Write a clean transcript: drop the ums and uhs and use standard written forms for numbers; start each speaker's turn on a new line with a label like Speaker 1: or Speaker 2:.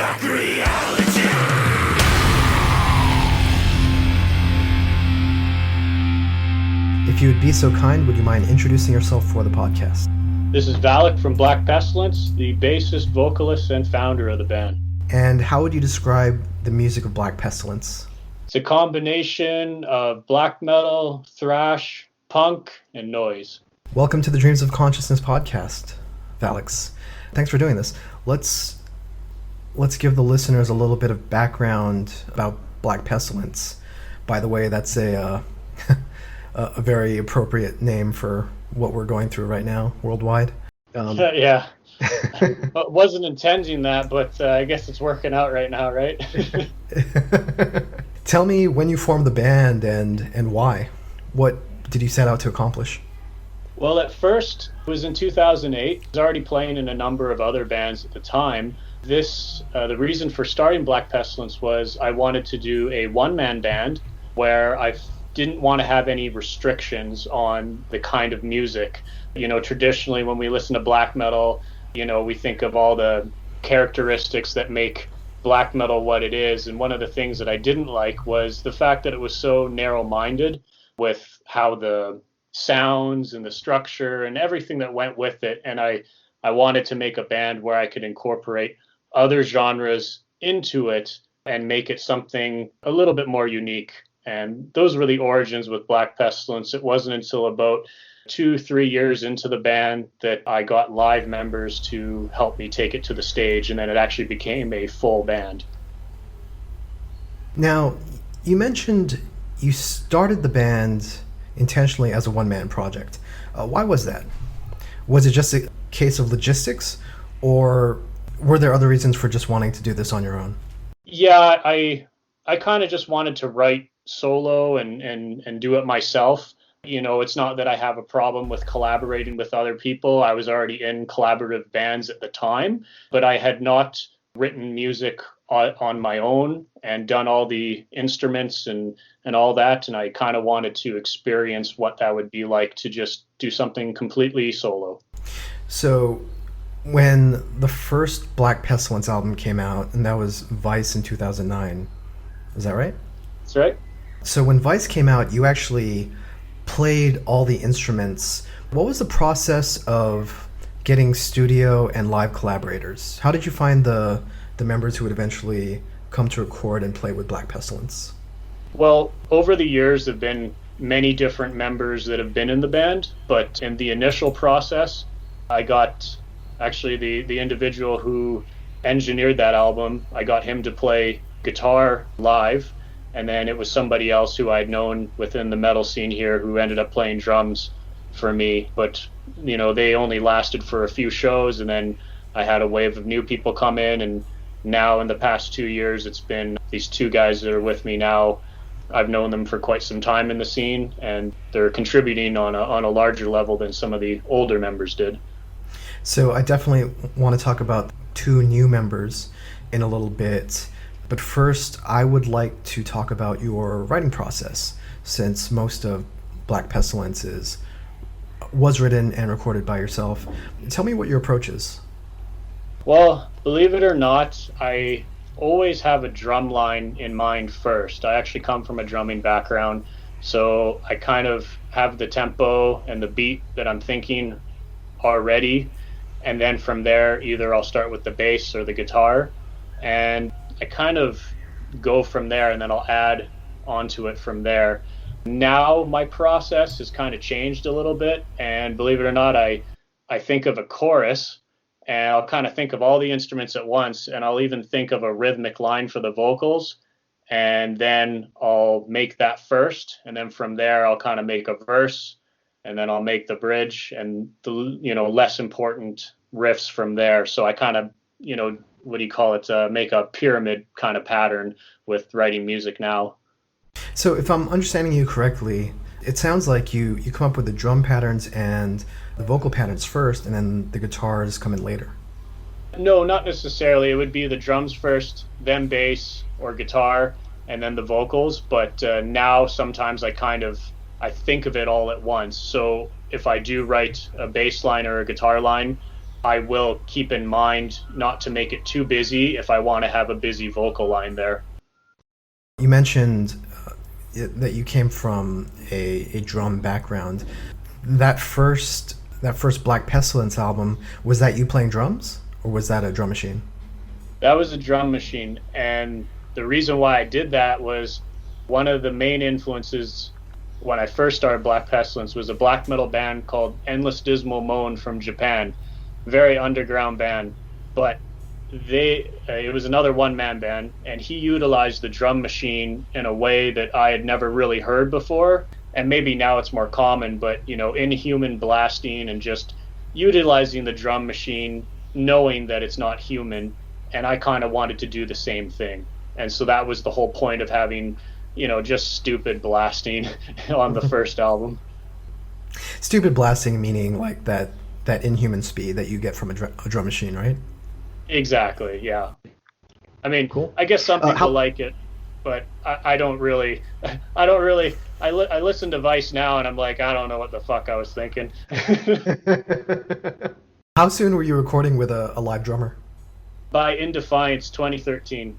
Speaker 1: If you would be so kind, would you mind introducing yourself for the podcast?
Speaker 2: This is Valak from Black Pestilence, the bassist, vocalist, and founder of the band.
Speaker 1: And how would you describe the music of Black Pestilence?
Speaker 2: It's a combination of black metal, thrash, punk, and noise.
Speaker 1: Welcome to the Dreams of Consciousness podcast, Valak. Thanks for doing this. Let's give the listeners a little bit of background about Black Pestilence. By the way, that's a very appropriate name for what we're going through right now worldwide.
Speaker 2: Yeah. Wasn't intending that, but I guess it's working out right now, right?
Speaker 1: Tell me when you formed the band and why. What did you set out to accomplish?
Speaker 2: Well, at first, it was in 2008. I was already playing in a number of other bands at the time. The reason for starting Black Pestilence was I wanted to do a one-man band where I didn't want to have any restrictions on the kind of music. You know, traditionally when we listen to black metal, you know, we think of all the characteristics that make black metal what it is. And one of the things that I didn't like was the fact that it was so narrow-minded with how the sounds and the structure and everything that went with it. And I wanted to make a band where I could incorporate other genres into it and make it something a little bit more unique. And those were the origins with Black Pestilence. It wasn't until about 2-3 years into the band that I got live members to help me take it to the stage, and then it actually became a full band.
Speaker 1: Now, you mentioned you started the band intentionally as a one-man project. Why was that? Was it just a case of logistics, or were there other reasons for just wanting to do this on your own?
Speaker 2: Yeah, I kind of just wanted to write solo and do it myself. You know, it's not that I have a problem with collaborating with other people. I was already in collaborative bands at the time, but I had not written music on my own and done all the instruments and all that. And I kind of wanted to experience what that would be like to just do something completely solo.
Speaker 1: So when the first Black Pestilence album came out, and that was Vice in 2009, is that right?
Speaker 2: That's right.
Speaker 1: So when Vice came out, you actually played all the instruments. What was the process of getting studio and live collaborators? How did you find the members who would eventually come to record and play with Black Pestilence?
Speaker 2: Well, over the years, there have been many different members that have been in the band, but in the initial process, I got actually the individual who engineered that album, I got him to play guitar live. And then it was somebody else who I'd known within the metal scene here who ended up playing drums for me. But, you know, they only lasted for a few shows, and then I had a wave of new people come in. And now in the past 2 years, it's been these two guys that are with me now. I've known them for quite some time in the scene, and they're contributing on a larger level than some of the older members did.
Speaker 1: So I definitely want to talk about two new members in a little bit. But first, I would like to talk about your writing process, since most of Black Pestilence was written and recorded by yourself. Tell me what your approach is.
Speaker 2: Well, believe it or not, I always have a drum line in mind first. I actually come from a drumming background, so I kind of have the tempo and the beat that I'm thinking already, and then from there, either I'll start with the bass or the guitar, and I kind of go from there, and then I'll add onto it from there. Now my process has kind of changed a little bit, and believe it or not, I think of a chorus, and I'll kind of think of all the instruments at once, and I'll even think of a rhythmic line for the vocals, and then I'll make that first, and then from there I'll kind of make a verse, and then I'll make the bridge and the less important riffs from there. So I kind of make a pyramid kind of pattern with writing music now.
Speaker 1: So if I'm understanding you correctly, it sounds like you come up with the drum patterns and the vocal patterns first, and then the guitars come in later.
Speaker 2: No, not necessarily. It would be the drums first, then bass or guitar, and then the vocals. But now sometimes I think of it all at once. So if I do write a bass line or a guitar line, I will keep in mind not to make it too busy if I want to have a busy vocal line there.
Speaker 1: You mentioned that you came from a drum background. That first Black Pestilence album, was that you playing drums, or was that a drum machine?
Speaker 2: That was a drum machine, and the reason why I did that was one of the main influences when I first started Black Pestilence was a black metal band called Endless Dismal Moan from Japan. Very underground band, but it was another one-man band, and he utilized the drum machine in a way that I had never really heard before. And maybe now it's more common, but inhuman blasting and just utilizing the drum machine, knowing that it's not human. And I kind of wanted to do the same thing. And so that was the whole point of having, just stupid blasting on the first album.
Speaker 1: Stupid blasting meaning like that inhuman speed that you get from a drum machine, right?
Speaker 2: Exactly, yeah. I mean,
Speaker 1: cool.
Speaker 2: I guess some people like it, but I don't really. I listen to Vice now, and I'm like, I don't know what the fuck I was thinking.
Speaker 1: How soon were you recording with a live drummer?
Speaker 2: By In Defiance 2013.